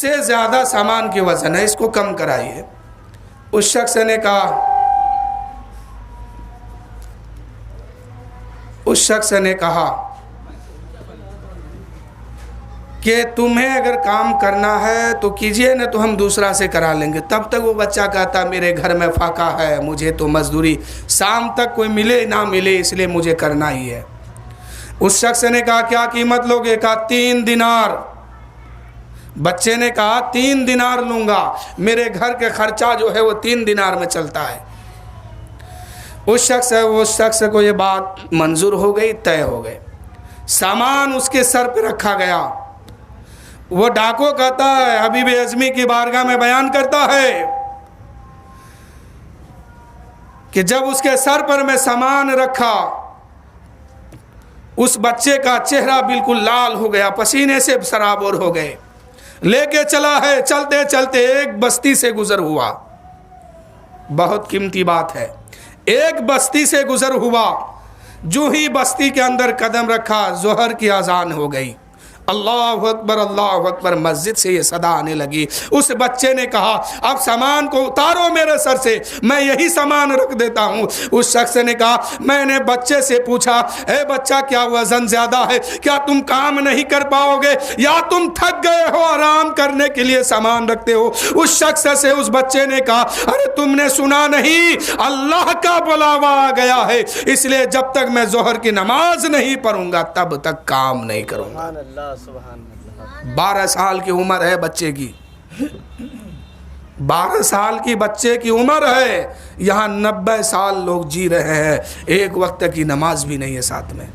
سے زیادہ سامان کی وزن ہے، اس کو کم کرائیے۔ اس شخص نے کہا کہ تمہیں اگر کام کرنا ہے تو کیجئے، نہ تو ہم دوسرا سے کرا لیں گے۔ تب تک وہ بچہ کہتا میرے گھر میں فاقہ ہے، مجھے تو مزدوری شام تک کوئی ملے نہ ملے اس لیے مجھے کرنا ہی ہے۔ اس شخص نے کہا کیا قیمت لوگے؟ کہا 3 دینار۔ بچے نے کہا 3 دینار لوں گا، میرے گھر کے خرچہ جو ہے وہ 3 دینار میں چلتا ہے۔ اس شخص کو یہ بات منظور ہو گئی، طے ہو گئے۔ سامان اس کے سر پہ رکھا گیا۔ وہ ڈاکو کہتا ہے، حبیب اعظمی کی بارگاہ میں بیان کرتا ہے کہ جب اس کے سر پر میں سامان رکھا، اس بچے کا چہرہ بالکل لال ہو گیا، پسینے سے سرابور ہو گئے۔ لے کے چلا ہے، چلتے چلتے ایک بستی سے گزر ہوا۔ بہت قیمتی بات ہے، ایک بستی سے گزر ہوا، جو ہی بستی کے اندر قدم رکھا ظہر کی اذان ہو گئی۔ اللہ اکبر اللہ اکبر، مسجد سے یہ صدا آنے لگی۔ اس بچے نے کہا اب سامان کو اتارو میرے سر سے، میں یہی سامان رکھ دیتا ہوں۔ اس شخص نے کہا، میں نے بچے سے پوچھا، اے بچہ کیا وزن زیادہ ہے؟ کیا تم کام نہیں کر پاؤ گے یا تم تھک گئے ہو آرام کرنے کے لیے سامان رکھتے ہو؟ اس شخص سے اس بچے نے کہا، ارے تم نے سنا نہیں، اللہ کا بلاوا آ گیا ہے، اس لیے جب تک میں ظہر کی نماز نہیں پڑھوں گا تب تک کام نہیں کروں گا۔ 12 سال کی عمر ہے بچے کی، 12 سال کی بچے کی عمر ہے، یہاں 90 سال لوگ جی رہے ہیں، ایک وقت کی نماز بھی نہیں ہے ساتھ میں۔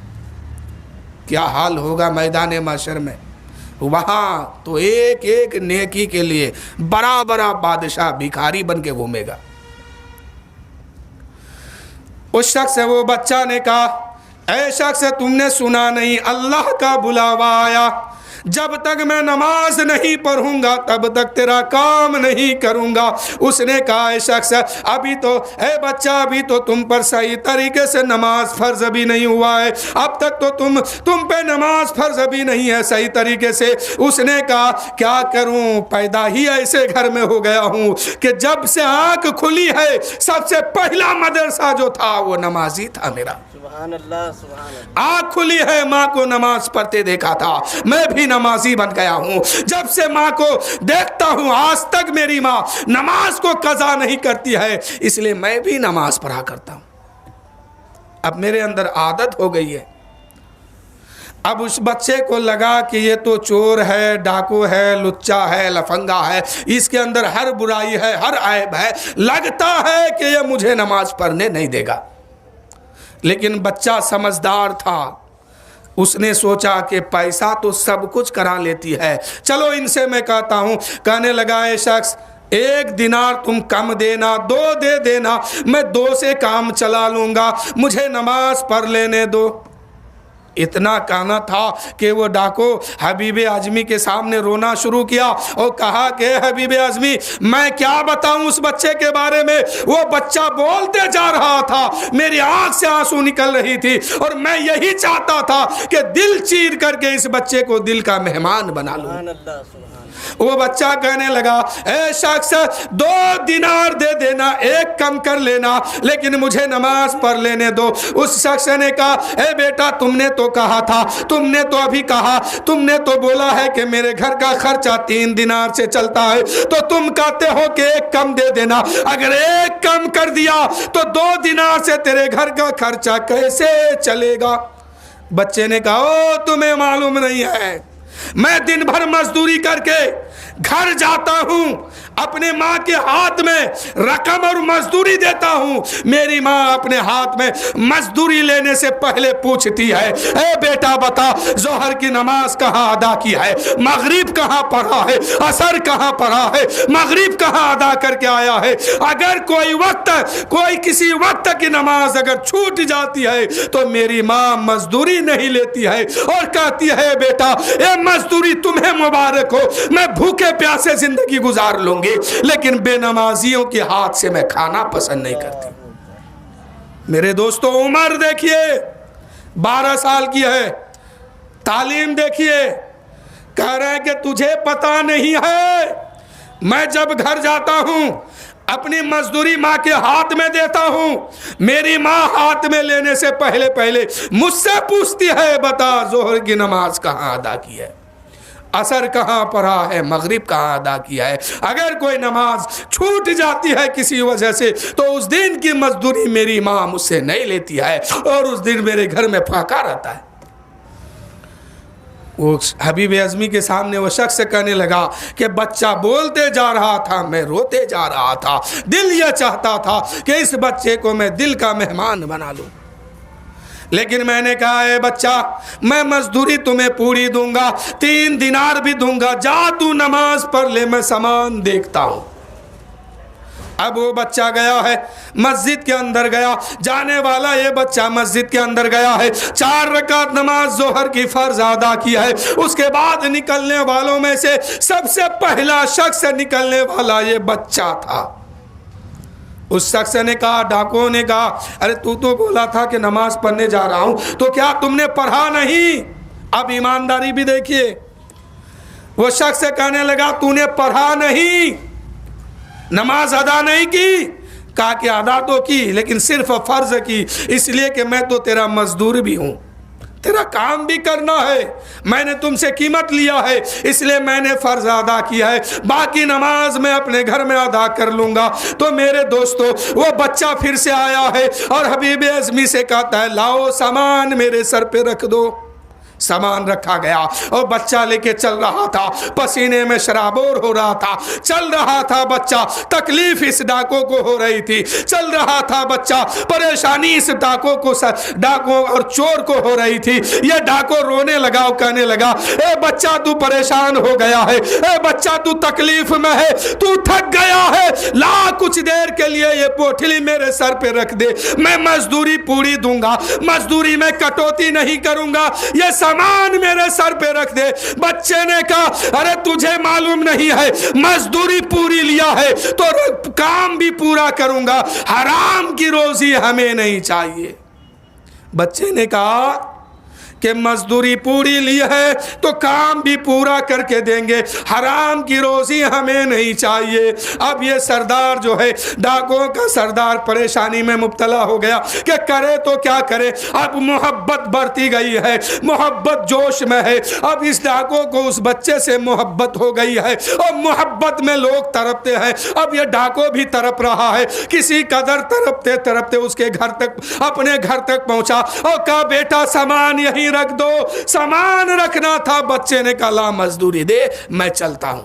کیا حال ہوگا میدان محشر میں؟ وہاں تو ایک ایک نیکی کے لیے بڑا بڑا بادشاہ بھکاری بن کے گھومے گا۔ اس شخص سے وہ بچہ نے کہا، اے شخص تم نے سنا نہیں، اللہ کا بلاوا آیا، جب تک میں نماز نہیں پڑھوں گا تب تک تیرا کام نہیں کروں گا۔ اس نے کہا، اے شخص ابھی تو، اے بچہ ابھی تو تم پر صحیح طریقے سے نماز فرض بھی نہیں ہوا ہے، اب تک تو تم پہ نماز فرض بھی نہیں ہے صحیح طریقے سے۔ اس نے کہا کیا کروں، پیدا ہی ایسے گھر میں ہو گیا ہوں کہ جب سے آنکھ کھلی ہے سب سے پہلا مدرسہ جو تھا وہ نمازی تھا میرا۔ سبحان اللہ سبحان اللہ۔ آنکھ کھلی ہے، ماں کو نماز پڑھتے دیکھا تھا، میں بھی نمازی بن گیا ہوں۔ جب سے ماں کو دیکھتا ہوں آج تک میری ماں نماز کو قضا نہیں کرتی ہے، اس لیے میں بھی نماز پڑھا کرتا ہوں۔ اب میرے اندر عادت ہو گئی ہے۔ اب اس بچے کو لگا کہ یہ تو چور ہے، ڈاکو ہے، لچا ہے، لفنگا ہے، اس کے اندر ہر برائی ہے، ہر عیب ہے، لگتا ہے کہ یہ مجھے نماز پڑھنے نہیں دے گا۔ لیکن بچہ سمجھدار تھا، اس نے سوچا کہ پیسہ تو سب کچھ کرا لیتی ہے، چلو ان سے میں کہتا ہوں۔ کہنے لگا، اے شخص 1 دینار تم کم دینا، 2 دے دینا، میں 2 سے کام چلا لوں گا، مجھے نماز پڑھ لینے دو۔ اتنا کہنا تھا کہ وہ ڈاکو حبیب اعظمی کے سامنے رونا شروع کیا اور کہا کہ حبیب اعظمی میں کیا بتاؤں اس بچے کے بارے میں، وہ بچہ بولتے جا رہا تھا، میری آنکھ سے آنسو نکل رہی تھی، اور میں یہی چاہتا تھا کہ دل چیر کر کے اس بچے کو دل کا مہمان بنا لوں۔ سبحان اللہ سبحان اللہ۔ وہ بچہ کہنے لگا، اے شخص 2 دینار دے دینا، 1 کم کر لینا، لیکن مجھے نماز پڑھ لینے دو۔ اس شخص نے کہا، اے بیٹا تم نے تو کہا تھا، تم نے تو ابھی کہا، تم نے تو بولا ہے کہ میرے گھر کا خرچہ 3 دینار سے چلتا ہے، تو تم کہتے ہو کہ 1 کم دے دینا، اگر 1 کم کر دیا تو 2 دینار سے تیرے گھر کا خرچہ کیسے چلے گا؟ بچے نے کہا، او تمہیں معلوم نہیں ہے، میں دن بھر مزدوری کر کے گھر جاتا ہوں، اپنے ماں کے ہاتھ میں رقم اور مزدوری دیتا ہوں، میری ماں اپنے ہاتھ میں مزدوری لینے سے پہلے پوچھتی ہے، اے بیٹا بتا ظہر کی نماز کہاں ادا کی ہے، مغرب کہاں پڑھا ہے، عصر کہاں پڑھا ہے، مغرب کہاں ادا کر کے آیا ہے۔ اگر کوئی کسی وقت کی نماز اگر چھوٹ جاتی ہے تو میری ماں مزدوری نہیں لیتی ہے اور کہتی ہے، بیٹا اے مزدوری تمہیں مبارک ہو، میں بھوکے پیاسے زندگی گزار لوں گی، لیکن بے نمازیوں کے ہاتھ سے میں کھانا پسند نہیں کرتی۔ میرے دوستو عمر دیکھیے 12 سال کی ہے، تعلیم دیکھیے، کہہ رہے ہیں کہ تجھے پتا نہیں ہے मैं जब घर जाता हूँ अपनी मजदूरी माँ के हाथ में देता हूँ, मेरी माँ हाथ में लेने से पहले पहले मुझसे पूछती है, बता जोहर की नमाज कहाँ अदा की है, असर कहाँ पढ़ा है, मगरिब कहाँ अदा किया है। अगर कोई नमाज छूट जाती है किसी वजह से तो उस दिन की मजदूरी मेरी माँ मुझसे नहीं लेती है और उस दिन मेरे घर में फाका रहता है। वो हबीब अज़मी के सामने वो शख्स कहने लगा कि बच्चा बोलते जा रहा था, मैं रोते जा रहा था, दिल ये चाहता था कि इस बच्चे को मैं दिल का मेहमान बना लूं, लेकिन मैंने कहा है बच्चा मैं मजदूरी तुम्हें पूरी दूंगा, 3 दिनार भी दूंगा, जा तू नमाज पढ़ ले, मैं सामान देखता हूं। अब वो बच्चा गया है मस्जिद के अंदर, गया जाने वाला ये बच्चा मस्जिद के अंदर गया है, 4 रकात नमाज जोहर की फर्ज अदा किया है। उसके बाद निकलने वालों में से सबसे पहला शख्स निकलने वाला ये बच्चा था। उस शख्स ने कहा, डाकुओं ने कहा, अरे तू तो बोला था कि नमाज पढ़ने जा रहा हूं, तो क्या तुमने पढ़ा नहीं? अब ईमानदारी भी देखिए, वो शख्स कहने लगा तूने पढ़ा नहीं, नमाज अदा नहीं की। कहा कि अदा तो की लेकिन सिर्फ फर्ज की, इसलिए कि मैं तो तेरा मजदूर भी हूं, तेरा काम भी करना है, मैंने तुमसे कीमत लिया है, इसलिए मैंने फर्ज अदा किया है, बाकी नमाज मैं अपने घर में अदा कर लूंगा। तो मेरे दोस्तों वो बच्चा फिर से आया है और हबीब अज़मी से कहता है, लाओ सामान मेरे सर पे रख दो। सामान रखा गया और बच्चा लेके चल रहा था, पसीने में शराबोर हो रहा था, चल रहा था बच्चा, तकलीफ इस डाको को हो रही थी, चल रहा था बच्चा, परेशानी इस डाको को, डाको और चोर को हो रही थी। ये डाको रोने लगा और कहने लगा, ए बच्चा तू परेशान हो गया है, ए बच्चा तू तकलीफ में है, तू थक गया है, ला कुछ देर के लिए ये पोटली मेरे सर पे रख दे, मैं मजदूरी पूरी दूंगा, मजदूरी में कटौती नहीं करूंगा, ये सामान मेरे सर पे रख दे। बच्चे ने कहा, अरे तुझे मालूम नहीं है मजदूरी पूरी लिया है तो काम भी पूरा करूंगा, हराम की रोजी हमें नहीं चाहिए। बच्चे ने कहा कि मजदूरी पूरी ली है तो काम भी पूरा करके देंगे, हराम की रोजी हमें नहीं चाहिए। अब ये सरदार जो है, डाकुओं का सरदार, परेशानी में मुब्तला हो गया कि करे तो क्या करे। अब मोहब्बत बढ़ती गई है, मोहब्बत जोश में है, अब इस डाकुओं को उस बच्चे से मोहब्बत हो गई है और मोहब्बत में लोग तड़पते हैं। अब ये डाको भी तड़प रहा है, किसी कदर तड़पते तड़पते उसके घर तक, अपने घर तक पहुंचा और कहा, बेटा सामान यही रख दो, सामान रखना था। बच्चे ने कहा, ला मजदूरी दे, मैं चलता हूं।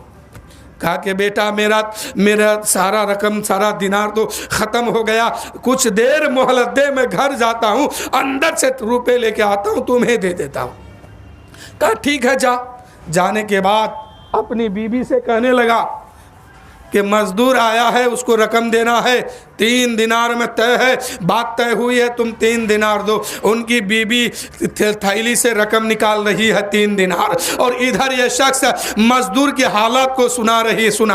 कहा कि बेटा मेरा सारा रकम, सारा दिनार तो खत्म हो गया, कुछ देर मोहलत दे, मैं घर जाता हूं, अंदर से रुपए लेके आता हूं, तुम्हें दे देता हूं। कहा ठीक है जा। जाने के बाद अपनी बीबी से कहने लगा कि मजदूर आया है, उसको रकम देना है, 3 दिनार में तय है, बात तय हुई है, तुम 3 दिनार दो। उनकी बीबी थैली से रकम निकाल रही है 3 दिनार, और इधर ये शख्स मजदूर की हालत को सुना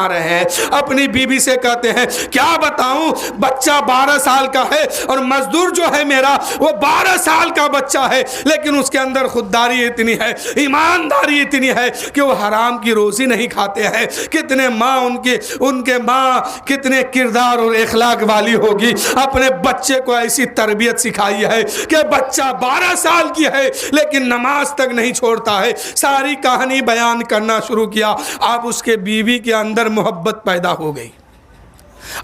रहे हैं। अपनी बीबी से कहते हैं, क्या बताऊं, बच्चा 12 साल का है और मजदूर जो है मेरा वो 12 साल का बच्चा है, लेकिन उसके अंदर खुददारी इतनी है, ईमानदारी इतनी है कि वो हराम की रोजी नहीं खाते हैं। कितने माँ उनके माँ कितने किरदार और इखलाक वाली होगी, अपने बच्चे को ऐसी तरबियत सिखाई है कि बच्चा 12 साल की है लेकिन नमाज तक नहीं छोड़ता है। सारी कहानी बयान करना शुरू किया। अब उसके बीवी के अंदर मोहब्बत पैदा हो गई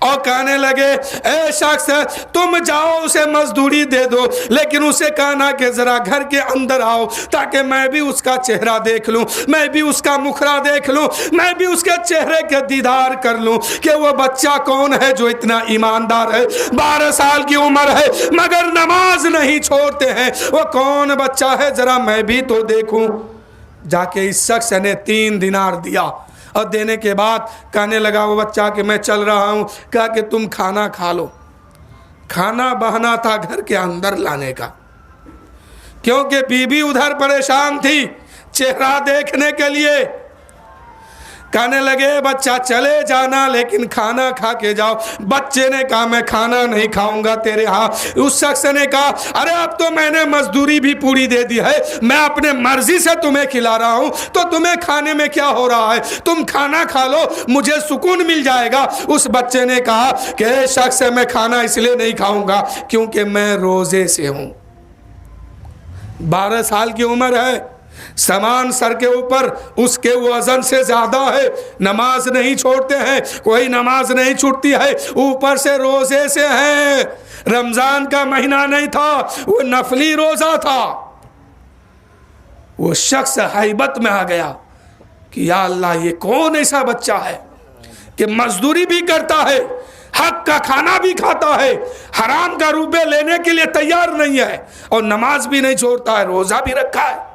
और कहने लगे, ए शख्स तुम जाओ उसे मजदूरी दे दो, लेकिन उसे कहना कि जरा घर के अंदर आओ ताकि मैं भी उसका चेहरा देख लूं, मैं भी उसका मुखरा देख लूं, मैं भी उसके चेहरे के दीदार कर लूं कि वो बच्चा कौन है जो इतना ईमानदार है, 12 साल की उम्र है मगर नमाज नहीं छोड़ते हैं, वो कौन बच्चा है, जरा मैं भी तो देखूं। जाके इस शख्स ने 3 दिनार दिया और देने के बाद कहने लगा वो बच्चा कि मैं चल रहा हूँ। कहा कि तुम खाना खा लो। खाना बहाना था घर के अंदर लाने का, क्योंकि बीबी उधर परेशान थी चेहरा देखने के लिए। कहने लगे बच्चा चले जाना लेकिन खाना खा के जाओ। बच्चे ने कहा मैं खाना नहीं खाऊंगा तेरे यहाँ। उस शख्स ने कहा अरे अब तो मैंने मजदूरी भी पूरी दे दी है, मैं अपने मर्जी से तुम्हें खिला रहा हूँ, तो तुम्हें खाने में क्या हो रहा है, तुम खाना खा लो, मुझे सुकून मिल जाएगा। उस बच्चे ने कहा कि शख्स मैं खाना इसलिए नहीं खाऊंगा क्योंकि मैं रोजे से हूँ। 12 साल की उम्र है, सामान सर के ऊपर उसके वजन से ज्यादा है, नमाज नहीं छोड़ते हैं, कोई नमाज नहीं छूटती है, ऊपर से रोजे से है। रमजान का महीना नहीं था, वो नफली रोजा था। वो शख्स हैबत में आ गया कि या अल्लाह ये कौन ऐसा बच्चा है कि मजदूरी भी करता है, हक का खाना भी खाता है, हराम का रुपए लेने के लिए तैयार नहीं है और नमाज भी नहीं छोड़ता है, रोजा भी रखा है।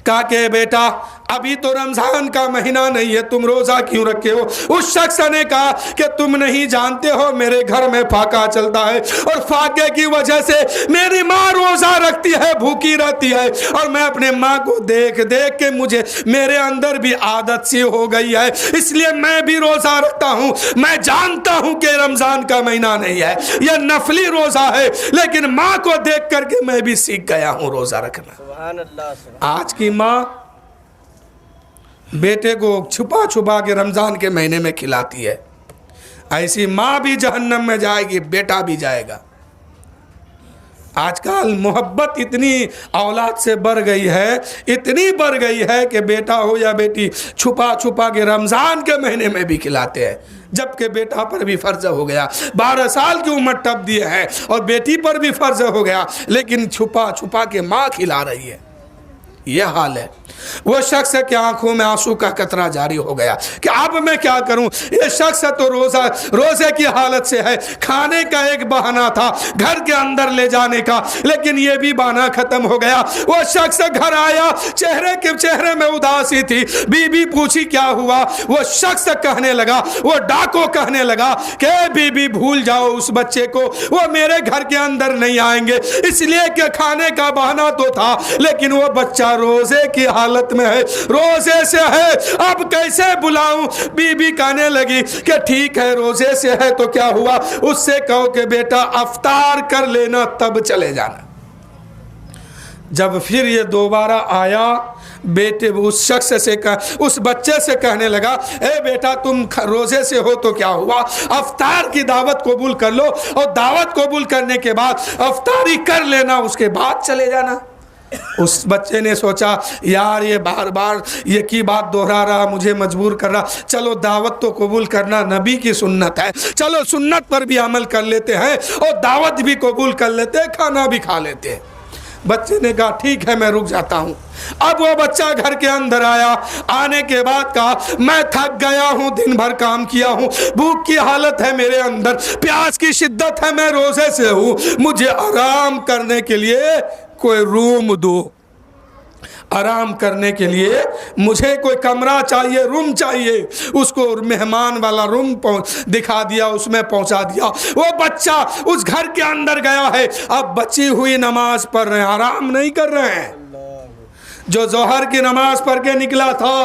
कहा कि बेटा अभी तो रमजान का महीना नहीं है, तुम रोजा क्यों रखे हो? उस शख्स ने कहा कि तुम नहीं जानते हो मेरे घर में फाका चलता है और फाके की वजह से मेरी माँ रोजा रखती है, भूखी रहती है, और मैं अपने माँ को देख देख के मुझे मेरे अंदर भी आदत सी हो गई है, इसलिए मैं भी रोजा रखता हूँ। मैं जानता हूँ कि रमजान का महीना नहीं है, यह नफली रोजा है, लेकिन माँ को देख करके मैं भी सीख गया हूँ रोजा रखना। सुभान अल्लाह। आज की माँ बेटे को छुपा छुपा के रमजान के महीने में खिलाती है, ऐसी माँ भी जहन्नम में जाएगी, बेटा भी जाएगा। आजकल मोहब्बत इतनी औलाद से बढ़ गई है, इतनी बढ़ गई है कि बेटा हो या बेटी छुपा छुपा के रमजान के महीने में भी खिलाते हैं, जबकि बेटा पर भी फर्ज हो गया, 12 साल की उम्र टप दिए है और बेटी पर भी फर्ज हो गया, लेकिन छुपा छुपा के माँ खिला रही है। यह हाल है। वो शख्स के आंखों में आंसू का कतरा जारी हो गया कि अब मैं क्या करूं, ये शख्स तो रोजे की हालत से है, खाने का एक बहाना था घर के अंदर ले जाने का, लेकिन ये भी बहाना खत्म हो गया। वो शख्स घर आया, चेहरे में उदासी थी। बीबी पूछी क्या हुआ? वो शख्स कहने लगा, वो डाको कहने लगा कि बीबी भूल जाओ उस बच्चे को, वो मेरे घर के अंदर नहीं आएंगे, इसलिए कि खाने का बहाना तो था, लेकिन वो बच्चा रोजे की हालत में है, रोजे से है, अब कैसे बुलाऊं? बीबी कहने लगी कि ठीक है रोजे से है तो क्या हुआ, उससे कहो कि बेटा अफ्तार कर लेना तब चले जाना। जब फिर ये दोबारा आया, बेटे उस शख्स से उस बच्चे से कहने लगा, ए बेटा तुम रोजे से हो तो क्या हुआ, अफ्तार की दावत कबूल कर लो और दावत कबूल करने के बाद अफ्तारी कर लेना, उसके बाद चले जाना। उस बच्चे ने सोचा यार ये बार बार ये की बात दोहरा रहा, मुझे मजबूर कर रहा, चलो दावत तो कबूल करना नबी की सुन्नत है, चलो सुन्नत पर भी अमल कर लेते हैं और दावत भी कबूल कर लेते हैं, खाना भी खा लेते हैं। बच्चे ने कहा ठीक है मैं रुक जाता हूँ। अब वो बच्चा घर के अंदर आया, आने के बाद कहा मैं थक गया हूँ, दिन भर काम किया हूँ, भूख की हालत है मेरे अंदर, प्यास की शिद्दत है, मैं रोजे से हूँ, मुझे आराम करने के लिए कोई रूम दो, आराम करने के लिए मुझे कोई कमरा चाहिए, रूम चाहिए। उसको मेहमान वाला रूम दिखा दिया, उसमें पहुंचा दिया। वो बच्चा उस घर के अंदर गया है, अब बची हुई नमाज पढ़ रहे हैं, आराम नहीं कर रहे हैं। जो जोहर की नमाज पढ़ के निकला था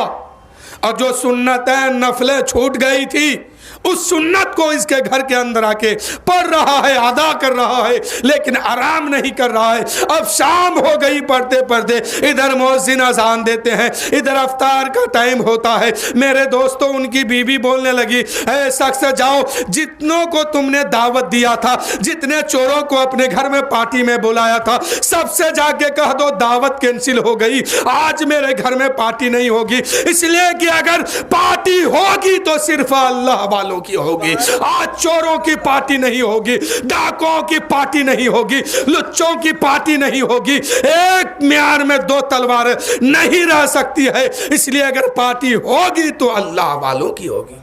और जो सुन्नतें नफलें छूट गई थी, उस सुन्नत को इसके घर के अंदर आके पढ़ रहा है, अदा कर रहा है, लेकिन आराम नहीं कर रहा है। अब शाम हो गई, पढ़ते पढ़ते इधर मुअज्जिन अज़ान देते हैं, इधर अफ्तार का टाइम होता है। मेरे दोस्तों उनकी बीवी बोलने लगी, ऐ शख्स जाओ, जितनों को तुमने दावत दिया था, जितने चोरों को अपने घर में पार्टी में बुलाया था, सबसे जाके कह दो दावत कैंसिल हो गई, आज मेरे घर में पार्टी नहीं होगी, इसलिए कि अगर पार्टी होगी तो सिर्फ अल्लाह वालों की होगी। आज चोरों की पार्टी नहीं होगी, डाकुओं की पार्टी नहीं होगी, लुच्चों की पार्टी नहीं होगी, एक म्यार में 2 तलवारें नहीं रह सकती है, इसलिए अगर पार्टी होगी तो अल्लाह वालों की होगी।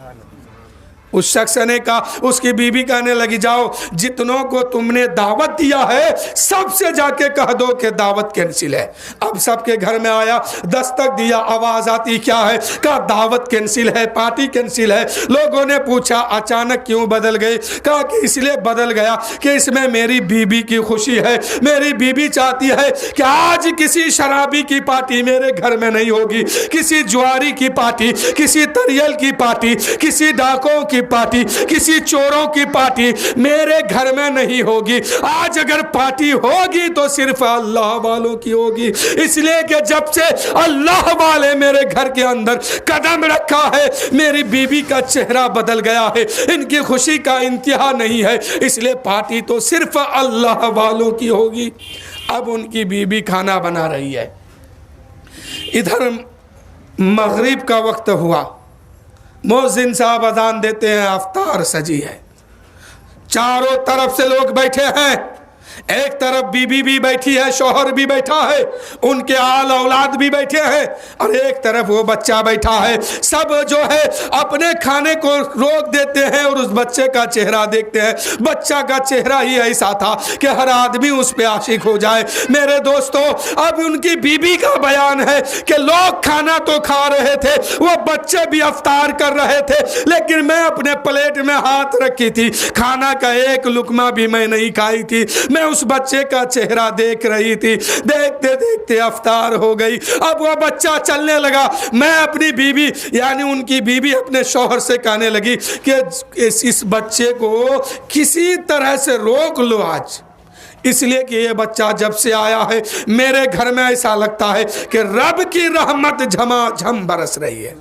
उस शख्स ने कहा, उसकी बीवी कहने लगी, जाओ जितनों को तुमने दावत दिया है सबसे जाके कह दो कि दावत कैंसिल है। अब सबके घर में आया, दस्तक दिया, आवाज आती, क्या है? कहा दावत कैंसिल है, पार्टी कैंसिल है। लोगों ने पूछा अचानक क्यों बदल गए? कहा कि इसलिए बदल गया कि इसमें मेरी बीवी की खुशी है। मेरी बीवी चाहती है कि आज किसी शराबी की पार्टी मेरे घर में नहीं होगी, किसी जुआरी की पार्टी, किसी तरियल की पार्टी, किसी डाकों की पार्टी, किसी चोरों की पार्टी मेरे घर में नहीं होगी। आज अगर पार्टी होगी तो सिर्फ अल्लाह वालों की होगी, इसलिए कि जब से अल्लाह वाले मेरे घर के अंदर कदम रखा है मेरी बीवी का चेहरा बदल गया है, इनकी खुशी का इंतहा नहीं है, इसलिए पार्टी तो सिर्फ अल्लाह वालों की होगी। अब उनकी बीवी खाना बना रही है, इधर मगरिब का वक्त हुआ, मुअज्जिन साहब अजान देते हैं, अफ्तार सजी है, चारों तरफ से लोग बैठे हैं, एक तरफ बीबी भी बैठी है, शौहर भी बैठा है, उनके आल औलाद भी बैठे हैं, और एक तरफ वो बच्चा बैठा है। सब जो है अपने खाने को रोक देते हैं और उस बच्चे का चेहरा देखते हैं। बच्चा का चेहरा ही ऐसा था कि हर आदमी उस पे आशिक हो जाए। मेरे दोस्तों, अब उनकी बीबी का बयान है कि लोग खाना तो खा रहे थे, वो बच्चे भी अफ्तार कर रहे थे, लेकिन मैं अपने प्लेट में हाथ रखी थी, खाना का एक लुकमा भी मैं नहीं खाई थी। मैं उस बच्चे का चेहरा देख रही थी, देखते देखते अफ्तार हो गई। अब वह बच्चा चलने लगा, मैं अपनी बीवी यानी उनकी बीवी अपने शौहर से कहने लगी कि इस बच्चे को किसी तरह से रोक लो आज, इसलिए कि ये बच्चा जब से आया है मेरे घर में ऐसा लगता है कि रब की रहमत झमाझम बरस रही है।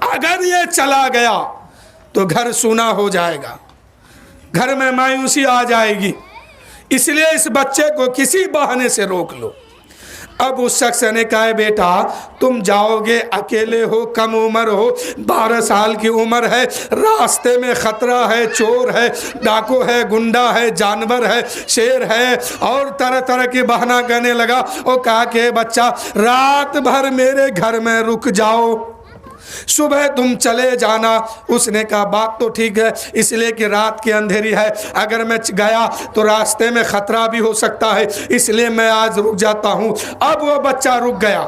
अगर ये चला गया तो घर सूना हो जाएगा, घर में मायूसी आ जाएगी, इसलिए इस बच्चे को किसी बहाने से रोक लो। अब उस शख्स ने कहा, बेटा तुम जाओगे, अकेले हो, कम उम्र हो, 12 साल की उम्र है, रास्ते में खतरा है, चोर है, डाकू है, गुंडा है, जानवर है, शेर है, और तरह तरह की बहाना कहने लगा। और कहा कि बच्चा रात भर मेरे घर में रुक जाओ, सुबह तुम चले जाना। उसने कहा बात तो ठीक है, इसलिए कि रात की अंधेरी है, अगर मैं गया तो रास्ते में खतरा भी हो सकता है, इसलिए मैं आज रुक जाता हूँ। अब वो बच्चा रुक गया,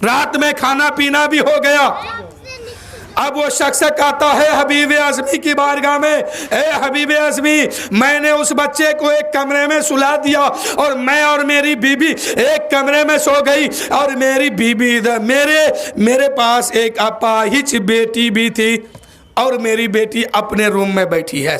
रात में खाना पीना भी हो गया। अब वो शख्स कहता है हबीब आज़मी की बारगाह में, ए हबीब आज़मी, मैंने उस बच्चे को एक कमरे में सुला दिया और मैं और मेरी बीबी एक कमरे में सो गई, और मेरी बीबी मेरे पास एक अपाहिज बेटी भी थी, और मेरी बेटी अपने रूम में बैठी है।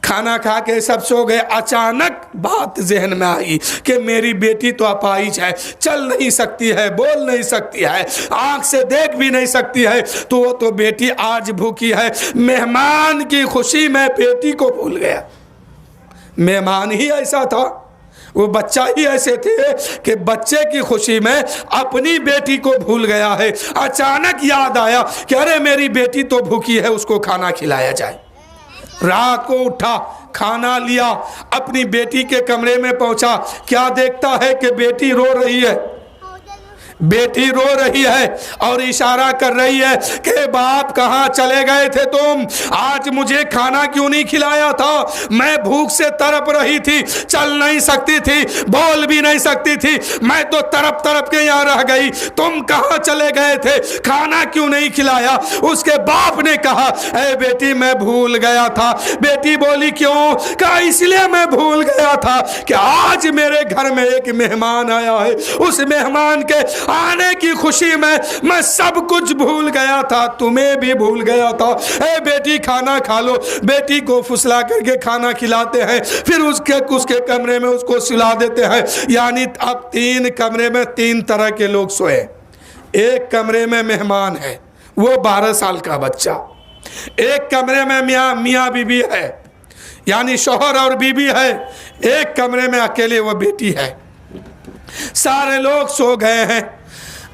खाना खा के सब सो गए। अचानक बात जहन में आई कि मेरी बेटी तो अपाहिज है, चल नहीं सकती है, बोल नहीं सकती है, आंख से देख भी नहीं सकती है, तो वो तो बेटी आज भूखी है। मेहमान की खुशी में बेटी को भूल गया। मेहमान ही ऐसा था, वो बच्चा ही ऐसे थे कि बच्चे की खुशी में अपनी बेटी को भूल गया है। अचानक याद आया कि अरे मेरी बेटी तो भूखी है, उसको खाना खिलाया जाए। रात को उठा, खाना लिया, अपनी बेटी के कमरे में पहुंचा, क्या देखता है कि बेटी रो रही है। बेटी रो रही है और इशारा कर रही है कि बाप कहाँ चले गए थे तुम, आज मुझे खाना क्यों नहीं खिलाया था, मैं भूख से तड़प रही थी, चल नहीं सकती थी, बोल भी नहीं सकती थी, मैं तो तड़प तड़प के यहाँ रह गई, तुम कहाँ चले गए थे, खाना क्यों नहीं खिलाया। उसके बाप ने कहा ऐ बेटी मैं भूल गया था। बेटी बोली क्यों? कहा इसलिए मैं भूल गया था कि आज मेरे घर में एक मेहमान आया है, उस मेहमान के आने की खुशी में मैं सब कुछ भूल गया था, तुम्हें भी भूल गया था। ए बेटी खाना खा लो। बेटी को फुसला करके खाना खिलाते हैं, फिर उसके कमरे में उसको सुला देते हैं। यानी अब 3 कमरे में 3 तरह के लोग सोए। एक कमरे में मेहमान है, वो 12 साल का बच्चा। एक कमरे में मियाँ बीबी है, यानी शौहर और बीबी है। एक कमरे में अकेले वो बेटी है। सारे लोग सो गए हैं।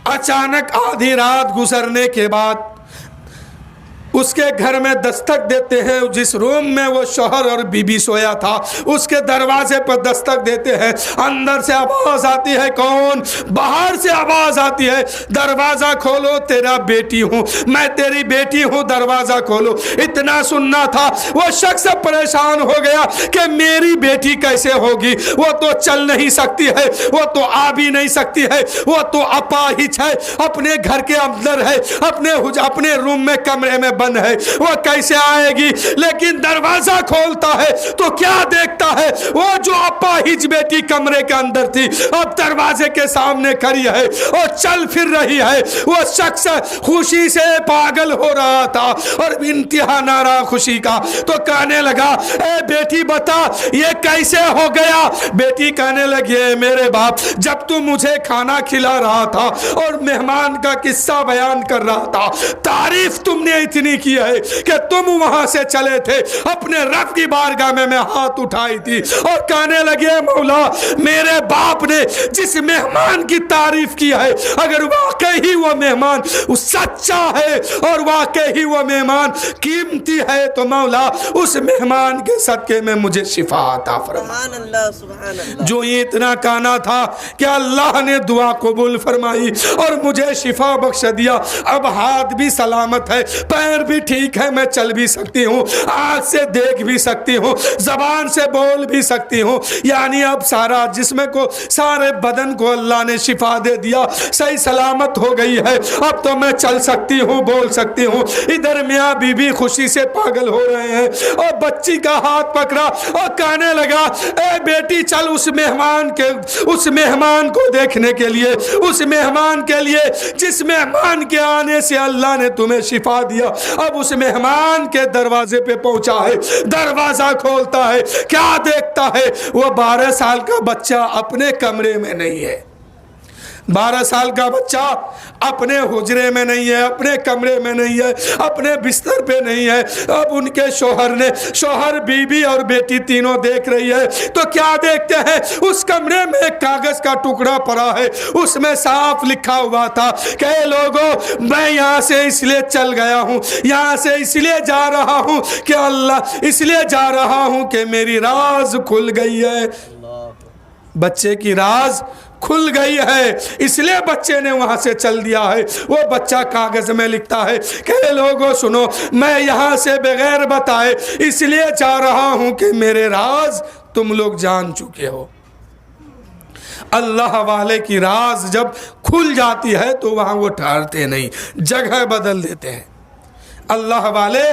अचानक आधी रात गुजरने के बाद اس کے گھر میں دستک دیتے ہیں، جس روم میں وہ شوہر اور بیوی سویا تھا اس کے دروازے پر دستک دیتے ہیں، اندر سے آواز آتی ہے، کون؟ باہر سے آواز آتی ہے، دروازہ کھولو، تیرا بیٹی ہوں، میں تیری بیٹی ہوں، دروازہ کھولو۔ اتنا سننا تھا، وہ شخص پریشان ہو گیا کہ میری بیٹی کیسے ہوگی، وہ تو چل نہیں سکتی ہے، وہ تو آ بھی نہیں سکتی ہے، وہ تو اپاہج ہے، اپنے گھر کے اندر ہے، اپنے روم میں کمرے میں بند ہے، وہ کیسے آئے گی؟ لیکن دروازہ کھولتا ہے تو کیا دیکھتا ہے؟ وہ جو اپاہج بیٹی کمرے کے اندر تھی اب دروازے کے سامنے کھڑی ہے اور چل پھر رہی ہے۔ وہ شخص خوشی سے پاگل ہو رہا تھا اور انتہا نہ رہا خوشی کا، تو کہنے لگا، اے بیٹی بتا یہ کیسے ہو گیا؟ بیٹی کہنے لگی، اے میرے باپ، جب تم مجھے کھانا کھلا رہا تھا اور مہمان کا قصہ بیان کر رہا تھا، تعریف تم نے اتنی کی ہے کہ تم وہاں سے چلے تھے، اپنے رب کی بارگاہ میں ہاتھ اٹھائی تھی اور کہنے لگے، مولا میرے باپ نے جس مہمان کی تعریف کی ہے، اگر واقعی وہ مہمان سچا ہے اور واقعی وہ مہمان قیمتی ہے تو مولا اس مہمان کے صدقے میں مجھے شفا عطا فرما۔ سبحان اللہ، سبحان اللہ۔ جو یہ اتنا کہنا تھا کہ اللہ نے دعا قبول فرمائی اور مجھے شفا بخش دیا، اب ہاتھ بھی سلامت ہے، پیر بھی ٹھیک ہے، میں چل بھی سکتی ہوں، آنکھ سے دیکھ بھی سکتی ہوں، زبان سے بول بھی سکتی ہوں، یعنی اب سارا جسم کو، سارے بدن کو اللہ نے شفا دے دیا، صحیح سلامت ہو گئی ہے، اب تو میں چل سکتی ہوں، بول سکتی ہوں۔ ادھر میاں بی بی خوشی سے پاگل ہو رہے ہیں اور بچی کا ہاتھ پکڑا اور کہنے لگا، اے بیٹی چل اس مہمان کو دیکھنے کے لیے، اس مہمان کے لیے جس مہمان کے آنے سے اللہ نے تمہیں شفا دیا، اب اس مہمان کے دروازے پہ پہنچا ہے، دروازہ کھولتا ہے، کیا دیکھتا ہے؟ وہ 12 سال کا بچہ اپنے کمرے میں نہیں ہے، 12 سال کا بچہ اپنے حجرے میں نہیں ہے، اپنے کمرے میں نہیں ہے، اپنے بستر پہ نہیں ہے۔ اب ان کے شوہر بیوی اور بیٹی تینوں دیکھ رہی ہے تو کیا دیکھتے ہیں؟ اس کمرے میں ایک کاغذ کا ٹکڑا پڑا ہے، اس میں صاف لکھا ہوا تھا کہ اے لوگوں، میں یہاں سے اس لیے چل گیا ہوں، یہاں سے اس لیے جا رہا ہوں کہ اس لیے جا رہا ہوں کہ میری راز کھل گئی ہے، بچے کی راز کھل گئی ہے، اس لیے بچے نے وہاں سے چل دیا ہے۔ وہ بچہ کاغذ میں لکھتا ہے کہ لوگوں سنو، میں یہاں سے بغیر بتائے اس لیے جا رہا ہوں کہ میرے راز تم لوگ جان چکے ہو۔ اللہ والے کی راز جب کھل جاتی ہے تو وہاں وہ ٹھہرتے نہیں، جگہ بدل دیتے ہیں۔ اللہ والے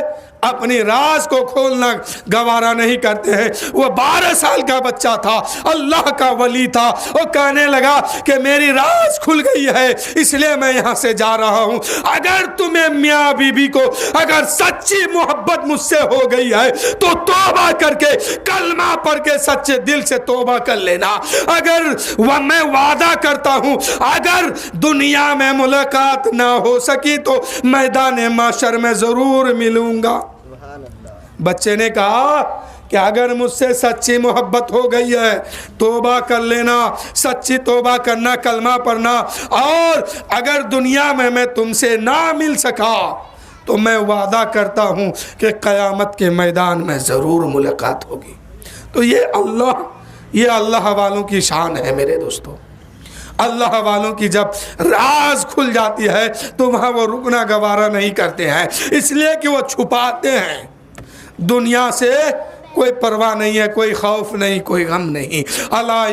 اپنی راز کو کھولنا گوارا نہیں کرتے ہیں۔ وہ 12 سال کا بچہ تھا، اللہ کا ولی تھا، وہ کہنے لگا کہ میری راز کھل گئی ہے اس لیے میں یہاں سے جا رہا ہوں۔ اگر تمہیں میاں بی بی کو اگر سچی محبت مجھ سے ہو گئی ہے تو توبہ کر کے کلمہ پڑھ کے سچے دل سے توبہ کر لینا۔ اگر میں وعدہ کرتا ہوں اگر دنیا میں ملاقات نہ ہو سکی تو میدان محشر میں ضرور ملوں گا۔ بچے نے کہا کہ اگر مجھ سے سچی محبت ہو گئی ہے توبہ کر لینا، سچی توبہ کرنا، کلمہ پڑھنا، اور اگر دنیا میں تم سے نہ مل سکا تو میں وعدہ کرتا ہوں کہ قیامت کے میدان میں ضرور ملاقات ہوگی۔ تو یہ اللہ والوں کی شان ہے میرے دوستو۔ اللہ والوں کی جب راز کھل جاتی ہے تو وہاں وہ رکنا گوارا نہیں کرتے ہیں، اس لیے کہ وہ چھپاتے ہیں۔ دنیا سے کوئی پرواہ نہیں ہے، کوئی خوف نہیں، کوئی غم نہیں۔ اللہ